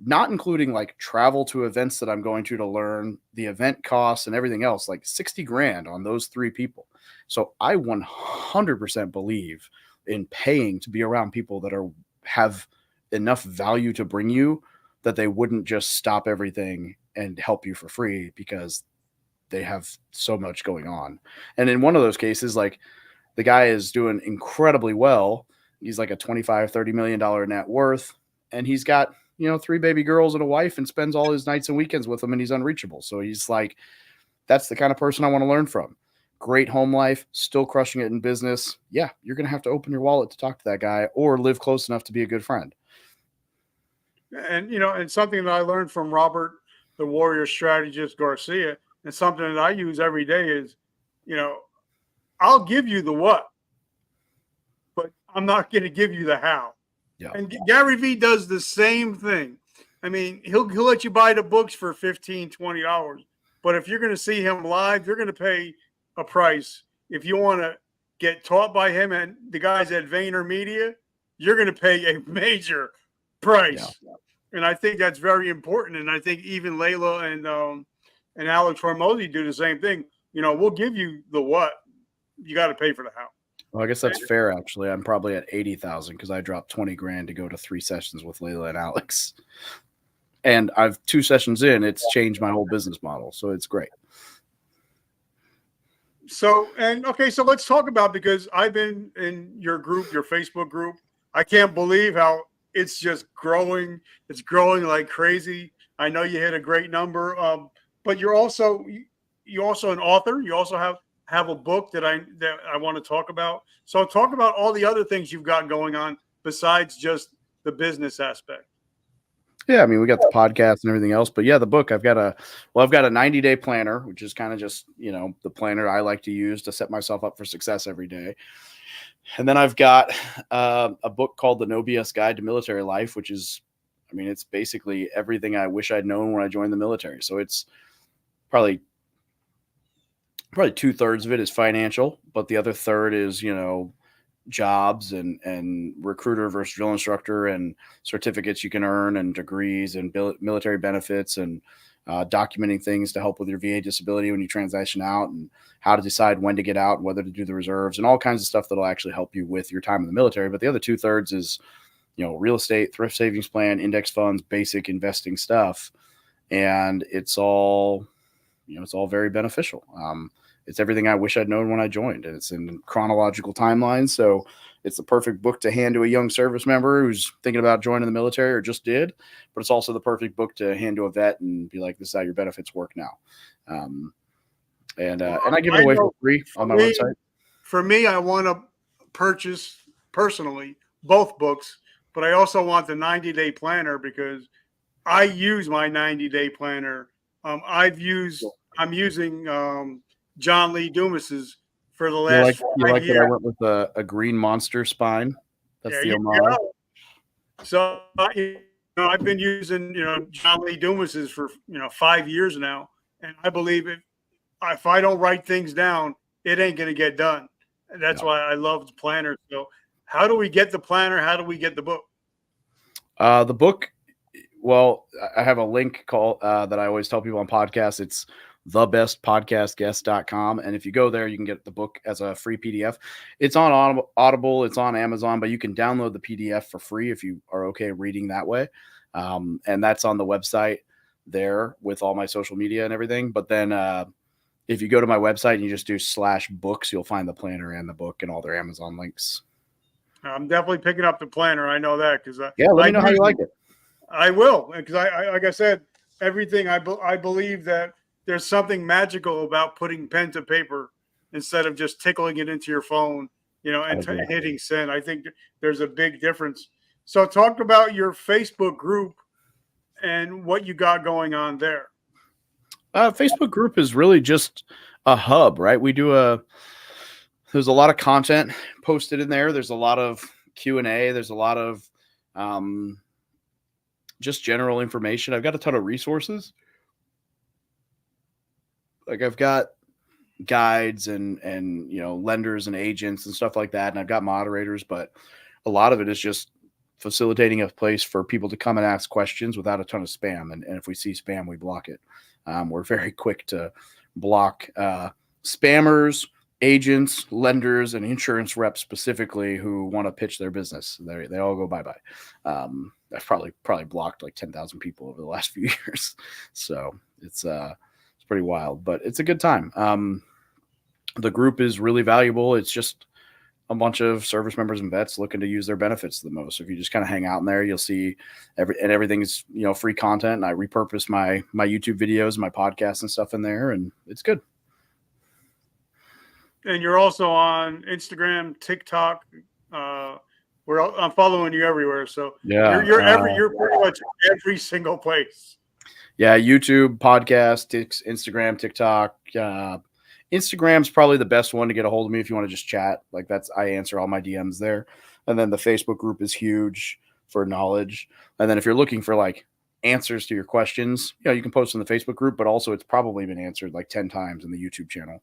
not including like travel to events that I'm going to learn, the event costs and everything else, like 60 grand on those 3 people. So I 100% believe in paying to be around people that have enough value to bring you that they wouldn't just stop everything and help you for free because they have so much going on. And in one of those cases, like the guy is doing incredibly well. He's like a $25-30 million net worth. And he's got, 3 baby girls and a wife and spends all his nights and weekends with them and he's unreachable. So he's like, that's the kind of person I want to learn from. Great home life, still crushing it in business. Yeah, you're going to have to open your wallet to talk to that guy or live close enough to be a good friend. And, and something that I learned from Robert, the warrior strategist Garcia, and something that I use every day is, I'll give you the what, but I'm not going to give you the how. Yeah. And Gary Vee does the same thing. I mean, he'll let you buy the books for $15, $20. But if you're going to see him live, you're going to pay a price. If you want to get taught by him and the guys at VaynerMedia, you're going to pay a major price. Yeah. And I think that's very important. And I think even Layla and Alex Hormozy do the same thing. We'll give you the what. You got to pay for the how. Well, I guess that's fair, actually. I'm probably at 80,000 because I dropped 20 grand to go to 3 sessions with Layla and Alex. And I've 2 sessions in, it's changed my whole business model. So it's great. So let's talk about, because I've been in your group, your Facebook group. I can't believe how it's just growing. It's growing like crazy. I know you hit a great number. But you're also an author. You also have a book that I want to talk about. So talk about all the other things you've got going on besides just the business aspect. Yeah, I mean, we got the podcast and everything else, but yeah, the book, I've got a 90-day planner, which is kind of just, the planner I like to use to set myself up for success every day. And then I've got a book called The No BS Guide to Military Life, which is, it's basically everything I wish I'd known when I joined the military. So it's probably 2/3 of it is financial, but the other third is, jobs and recruiter versus drill instructor and certificates you can earn and degrees and military benefits and documenting things to help with your VA disability when you transition out and how to decide when to get out, whether to do the reserves and all kinds of stuff that'll actually help you with your time in the military. But the other 2/3 is, real estate, thrift savings plan, index funds, basic investing stuff. And it's all, it's all very beneficial. It's everything I wish I'd known when I joined, and it's in chronological timelines. So it's the perfect book to hand to a young service member who's thinking about joining the military or just did, but it's also the perfect book to hand to a vet and be like, this is how your benefits work now. And I give it away for free on my website. For me, I want to purchase personally both books, but I also want the 90-day planner because I use my 90-day planner. I'm using John Lee Dumas's for the last 5 years. That I went with a green monster spine. That's the homage. So No, I've been using, John Lee Dumas's for, 5 years now. And I believe if I don't write things down, it ain't going to get done. And that's Yeah. why I love the planner. So how do we get the planner? How do we get the book? The book, well, I have a link that I always tell people on podcasts. It's thebestpodcastguest.com. And if you go there, you can get the book as a free PDF. It's on Audible, it's on Amazon, but you can download the PDF for free if you are okay reading that way. And that's on the website there with all my social media and everything. But then if you go to my website and you just do /books, you'll find the planner and the book and all their Amazon links. I'm definitely picking up the planner. I know that because Yeah, let me know how you like it. I will, because I like I said, everything I believe that there's something magical about putting pen to paper instead of just tickling it into your phone, and hitting send. I think there's a big difference. So talk about your Facebook group and what you got going on there. Facebook group is really just a hub, right? There's a lot of content posted in there. There's a lot of Q&A. There's a lot of just general information. I've got a ton of resources. Like I've got guides and lenders and agents and stuff like that. And I've got moderators, but a lot of it is just facilitating a place for people to come and ask questions without a ton of spam. And if we see spam, we block it. We're very quick to block spammers, agents, lenders, and insurance reps specifically who want to pitch their business. They all go bye-bye. I've probably blocked like 10,000 people over the last few years. So it's pretty wild, but it's a good time. The group is really valuable. It's just a bunch of service members and vets looking to use their benefits the most. If you just kind of hang out in there, you'll see everything's, free content. And I repurpose my YouTube videos, my podcasts and stuff in there, and it's good. And you're also on Instagram, TikTok. I'm following you everywhere. So yeah, you're pretty much every single place. Yeah, YouTube, podcast, Instagram, TikTok. Instagram's probably the best one to get a hold of me if you want to just chat. Like I answer all my DMs there. And then the Facebook group is huge for knowledge. And then if you're looking for like answers to your questions, you can post in the Facebook group, but also it's probably been answered like 10 times in the YouTube channel.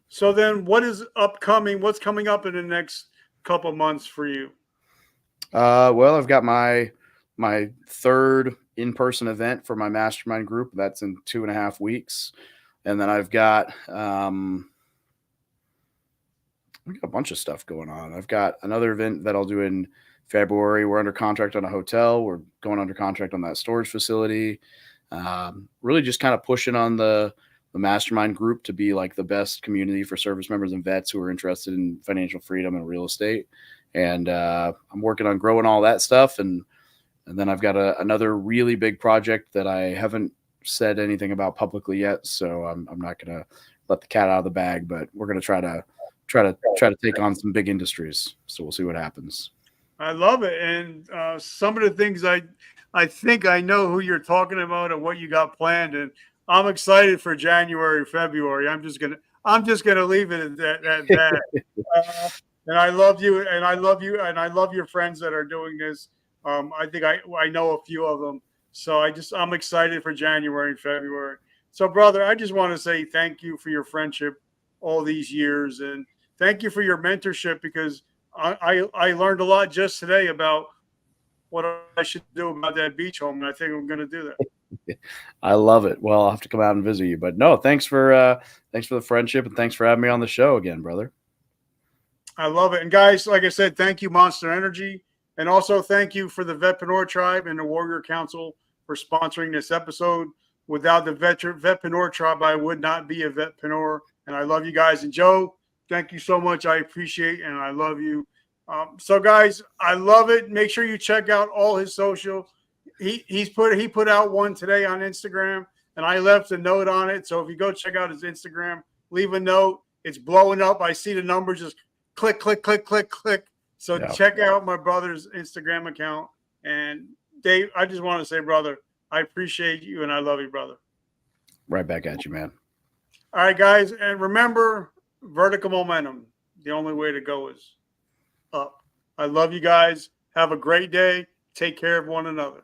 So then what is upcoming? What's coming up in the next couple of months for you? Well, I've got my third in-person event for my mastermind group. That's in 2.5 weeks. And then I've got a bunch of stuff going on. I've got another event that I'll do in February. We're under contract on a hotel. We're going under contract on that storage facility. Really just kind of pushing on the mastermind group to be like the best community for service members and vets who are interested in financial freedom and real estate. And I'm working on growing all that stuff. And then I've got another really big project that I haven't said anything about publicly yet. So I'm not going to let the cat out of the bag, but we're going to try to take on some big industries. So we'll see what happens. I love it. And some of the things I think I know who you're talking about and what you got planned. And I'm excited for January, February. I'm just gonna leave it at that. And I love you, and I love you, and I love your friends that are doing this. I think I know a few of them. So I'm excited for January and February. So, brother, I just want to say thank you for your friendship all these years, and thank you for your mentorship because I learned a lot just today about what I should do about that beach home, and I think I'm going to do that. I love it. Well, I'll have to come out and visit you, but no, thanks for the friendship and thanks for having me on the show again, brother. I love it. And guys, like I said, thank you, Monster Energy. And also thank you for the Vetpreneur Tribe and the Warrior Council for sponsoring this episode. Without the Vetpreneur Tribe, I would not be a Vetpreneur. And I love you guys. And Joe, thank you so much. I appreciate and I love you. So guys, I love it. Make sure you check out all his social. He put out one today on Instagram, and I left a note on it. So if you go check out his Instagram, leave a note. It's blowing up. I see the numbers just click, click, click, click, click. So check out my brother's Instagram account. And Dave, I just want to say, brother, I appreciate you and I love you, brother. Right back at you, man. All right, guys. And remember, vertical momentum. The only way to go is up. I love you guys. Have a great day. Take care of one another.